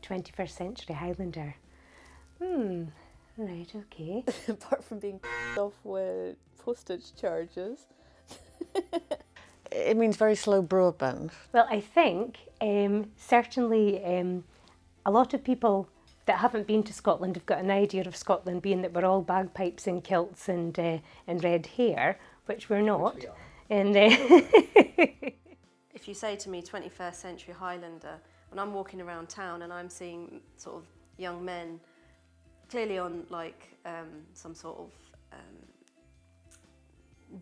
21st century Highlander. Right, okay. Apart from being off with postage charges. It means very slow broadband. Well, I think certainly a lot of people that haven't been to Scotland have got an idea of Scotland being that we're all bagpipes and kilts and red hair, which we're not. Which we are. And If you say to me 21st century Highlander, when I'm walking around town and I'm seeing sort of young men clearly on like some sort of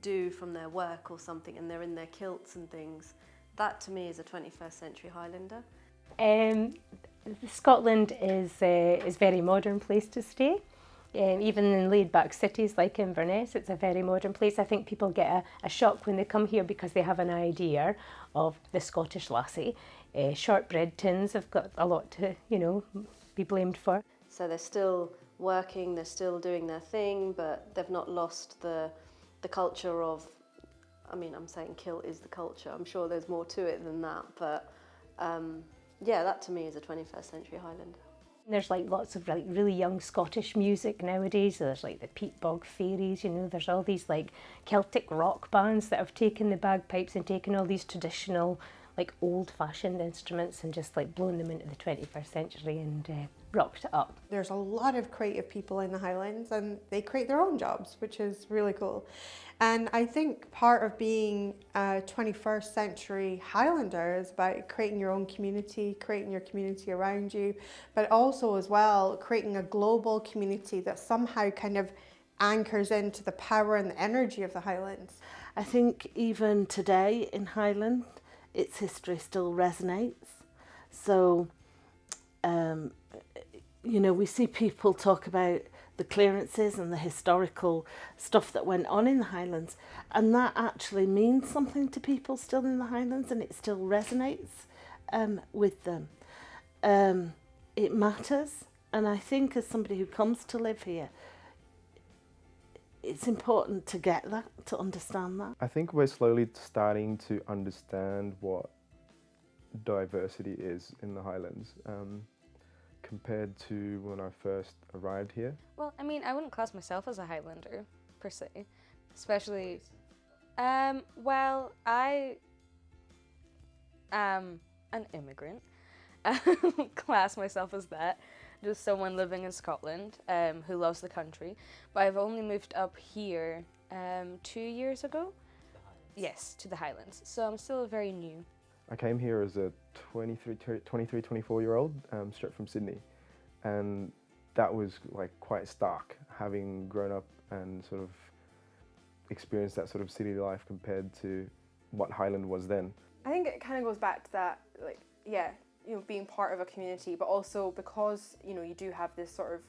do from their work or something, and they're in their kilts and things, that to me is a 21st century Highlander. Scotland is a very modern place to stay. Even in laid-back cities like Inverness, it's a very modern place. I think people get a shock when they come here because they have an idea of the Scottish lassie. Shortbread tins have got a lot to, be blamed for. So they're still working, they're still doing their thing, but they've not lost the culture of, I'm saying kilt is the culture. I'm sure there's more to it than that, but yeah, that to me is a 21st century Highlander. There's like lots of like really young Scottish music nowadays. There's like the Peat Bog Fairies, there's all these like Celtic rock bands that have taken the bagpipes and taken all these traditional like old-fashioned instruments and just like blown them into the 21st century and rocked it up. There's a lot of creative people in the Highlands and they create their own jobs, which is really cool. And I think part of being a 21st century Highlander is about creating your own community, creating your community around you, but also as well creating a global community that somehow kind of anchors into the power and the energy of the Highlands. I think even today in Highland, its history still resonates. So, we see people talk about the clearances and the historical stuff that went on in the Highlands, and that actually means something to people still in the Highlands, and it still resonates with them. It matters, and I think as somebody who comes to live here, it's important to get that, to understand that. I think we're slowly starting to understand what diversity is in the Highlands compared to when I first arrived here. Well, I wouldn't class myself as a Highlander, per se, especially, well, I am an immigrant, class myself as that, just someone living in Scotland who loves the country, but I've only moved up here 2 years ago. Yes, to the Highlands, so I'm still very new. I came here as a 24-year-old straight from Sydney, and that was like quite stark, having grown up and sort of experienced that sort of city life compared to what Highland was then. I think it kind of goes back to that, like, yeah, being part of a community, but also because, you do have this sort of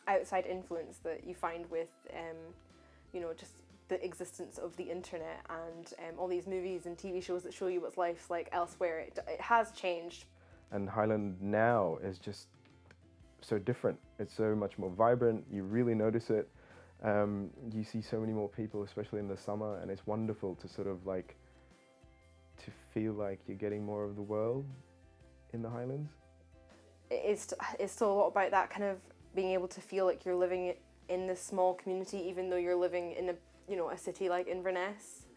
outside influence that you find with, just the existence of the internet and all these movies and TV shows that show you what life's like elsewhere. It has changed. And Highland now is just so different. It's so much more vibrant. You really notice it. You see so many more people, especially in the summer, and it's wonderful to sort of like, to feel like you're getting more of the world in the Highlands. It's still a lot about that kind of being able to feel like you're living in this small community, even though you're living in a city like Inverness.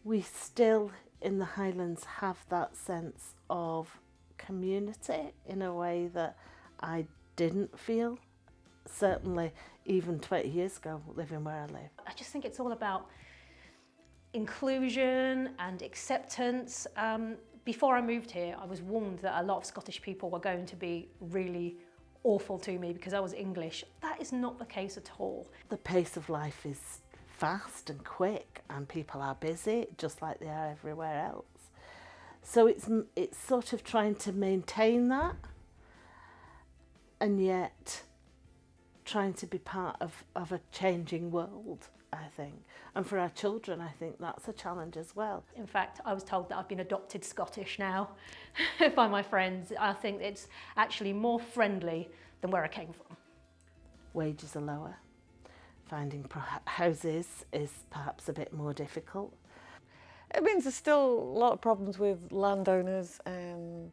We still in the Highlands have that sense of community in a way that I didn't feel, certainly even 20 years ago living where I live. I just think it's all about inclusion and acceptance. Before I moved here, I was warned that a lot of Scottish people were going to be really awful to me because I was English. That is not the case at all. The pace of life is fast and quick, and people are busy just like they are everywhere else. So it's sort of trying to maintain that and yet trying to be part of a changing world, I think. And for our children, I think that's a challenge as well. In fact, I was told that I've been adopted Scottish now by my friends. I think it's actually more friendly than where I came from. Wages are lower. Finding houses is perhaps a bit more difficult. It means there's still a lot of problems with landowners and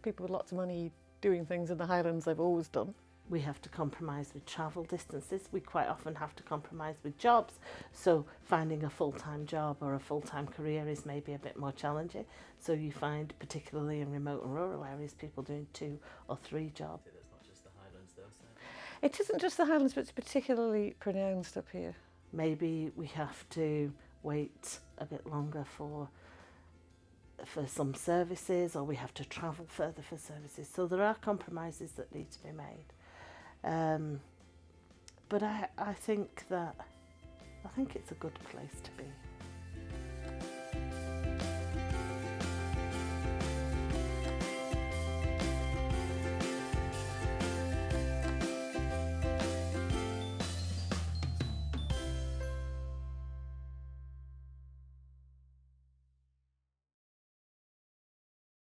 people with lots of money doing things in the Highlands I've always done. We have to compromise with travel distances. We quite often have to compromise with jobs. So finding a full-time job or a full-time career is maybe a bit more challenging. So you find, particularly in remote and rural areas, people doing 2 or 3 jobs. That's not just the Highlands though, so. It isn't just the Highlands, but it's particularly pronounced up here. Maybe we have to wait a bit longer for some services, or we have to travel further for services. So there are compromises that need to be made. But I think it's a good place to be.